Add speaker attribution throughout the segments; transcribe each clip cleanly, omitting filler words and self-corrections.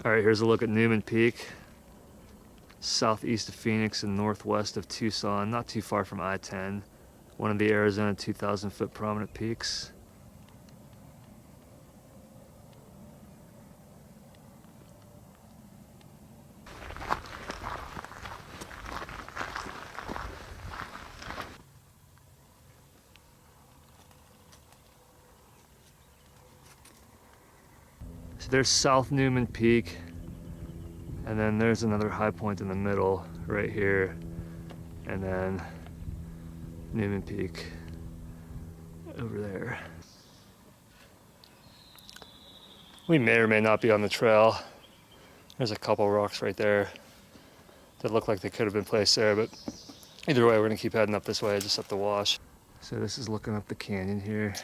Speaker 1: All right, here's a look at Newman Peak, southeast of Phoenix and northwest of Tucson, not too far from I-10, one of the Arizona 2,000-foot prominent peaks. So there's South Newman Peak, and then there's another high point in the middle right here, and then Newman Peak over there. We may or may not be on the trail. There's a couple rocks right there that look like they could have been placed there, but either way, we're gonna keep heading up this way, just up the wash. So this is looking up the canyon here.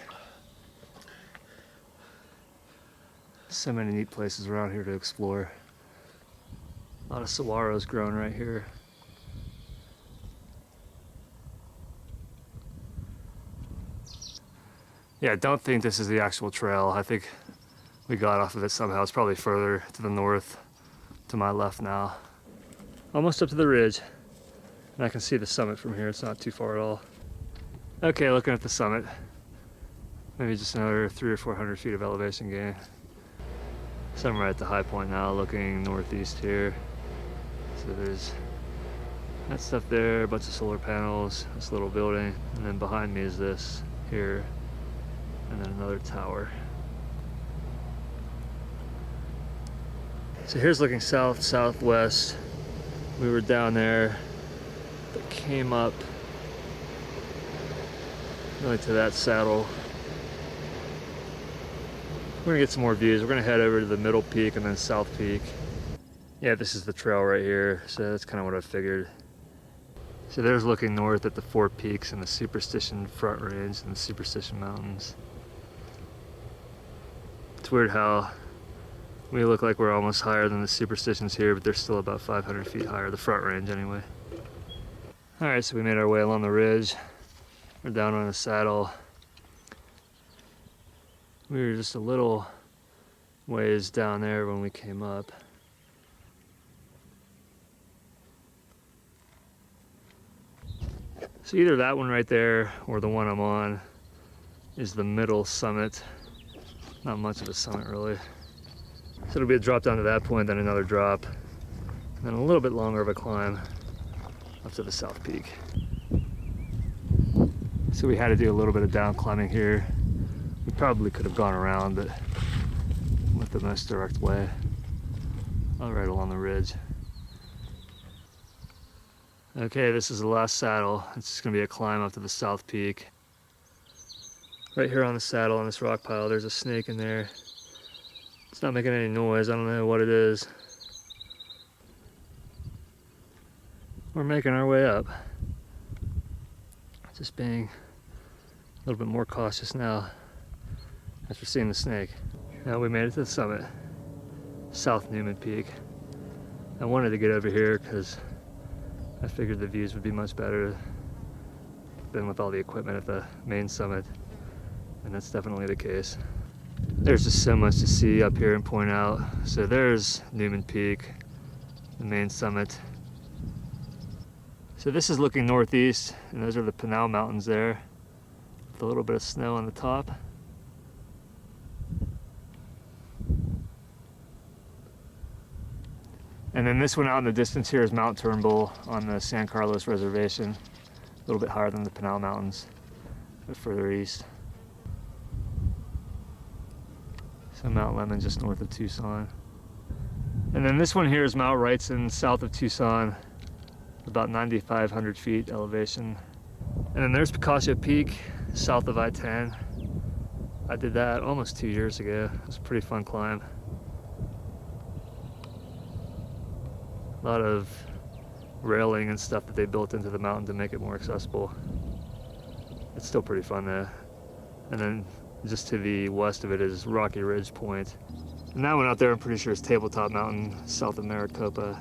Speaker 1: So many neat places around here to explore. A lot of saguaros growing right here. Yeah, I don't think this is the actual trail. I think we got off of it somehow. It's probably further to the north, to my left now. Almost up to the ridge. And I can see the summit from here. It's not too far at all. Okay, looking at the summit. Maybe just another 300 or 400 feet of elevation gain. So I'm right at the high point now, looking northeast here. So there's that stuff there, a bunch of solar panels, this little building, and then behind me is this here, and then another tower. So here's looking south, southwest. We were down there, but came up really to that saddle. We're gonna get some more views. We're gonna head over to the middle peak and then South Peak. Yeah, this is the trail right here, so that's kind of what I figured. So there's looking north at the four peaks and the Superstition Front Range and the Superstition Mountains. It's weird how we look like we're almost higher than the Superstitions here, but they're still about 500 feet higher, the Front Range anyway. All right, so we made our way along the ridge. We're down on the saddle. We were just a little ways down there when we came up. So either that one right there or the one I'm on is the middle summit. Not much of a summit really. So it'll be a drop down to that point, then another drop, and then a little bit longer of a climb up to the South Peak. So we had to do a little bit of down climbing here. We probably could have gone around, but went the most direct way. All right, along the ridge. Okay, this is the last saddle. It's just gonna be a climb up to the South Peak. Right here on the saddle, on this rock pile, there's a snake in there. It's not making any noise. I don't know what it is. We're making our way up. Just being a little bit more cautious now after seeing the snake. Now we made it to the summit, South Newman Peak. I wanted to get over here because I figured the views would be much better than with all the equipment at the main summit, and that's definitely the case. There's just so much to see up here and point out. So there's Newman Peak, the main summit. So this is looking northeast, and those are the Pinal Mountains there, with a little bit of snow on the top. And then this one out in the distance here is Mount Turnbull on the San Carlos Reservation, a little bit higher than the Pinal Mountains, but further east. So Mount Lemmon just north of Tucson. And then this one here is Mount Wrightson, south of Tucson, about 9,500 feet elevation. And then there's Picasso Peak, south of I-10. I did that almost 2 years ago. It was a pretty fun climb. A lot of railing and stuff that they built into the mountain to make it more accessible. It's still pretty fun though. And then just to the west of it is Rocky Ridge Point. And that one out there I'm pretty sure is Tabletop Mountain, south of Maricopa.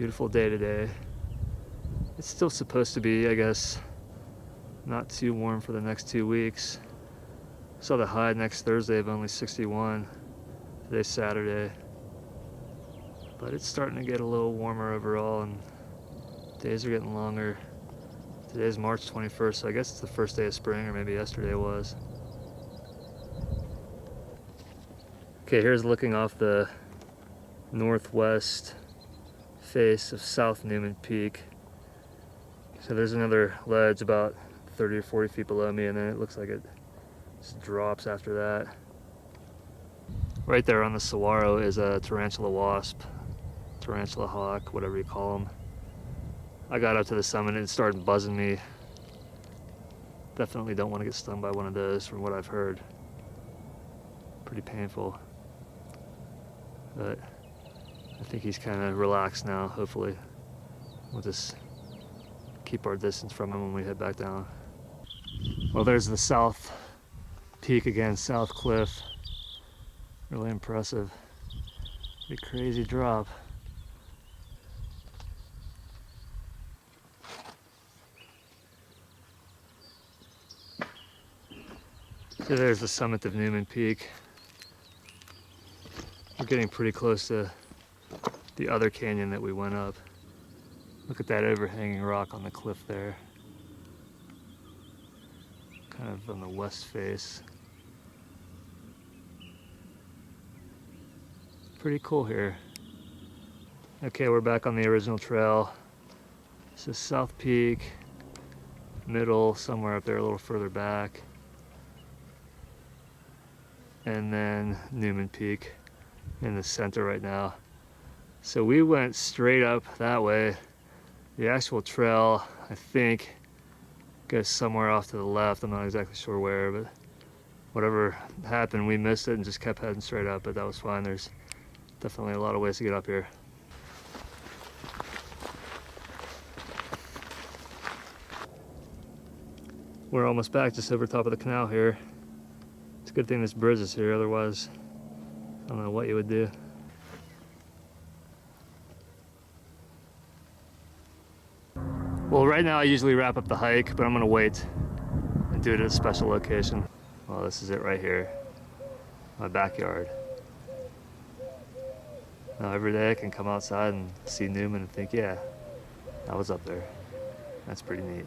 Speaker 1: Beautiful day today. It's still supposed to be, I guess, not too warm for the next 2 weeks. Saw the high next Thursday of only 61. Today's Saturday. But it's starting to get a little warmer overall and days are getting longer. Today's March 21st, so I guess it's the first day of spring, or maybe yesterday was. Okay, here's looking off the northwest face of South Newman Peak. So there's another ledge about 30 or 40 feet below me, and then it looks like it just drops after that. Right there on the saguaro is a tarantula wasp, tarantula hawk, whatever you call them. I got up to the summit and it started buzzing me. Definitely don't want to get stung by one of those from what I've heard. Pretty painful. But I think he's kind of relaxed now, hopefully. We'll just keep our distance from him when we head back down. Well, there's the south peak again, South Cliff. Really impressive. Pretty crazy drop. So there's the summit of Newman Peak. We're getting pretty close to the other canyon that we went up. Look at that overhanging rock on the cliff there. Kind of on the west face. Pretty cool here. Okay, we're back on the original trail. This is South Peak, middle, somewhere up there a little further back. And then Newman Peak in the center right now. So we went straight up that way. The actual trail, I think, goes somewhere off to the left. I'm not exactly sure where, but whatever happened, we missed it and just kept heading straight up, but that was fine. There's definitely a lot of ways to get up here. We're almost back, just over top of the canal here. It's a good thing this bridge is here, otherwise I don't know what you would do. Well, right now I usually wrap up the hike, but I'm gonna wait and do it at a special location. Well, this is it right here, my backyard. Now every day I can come outside and see Newman and think, yeah, I was up there. That's pretty neat.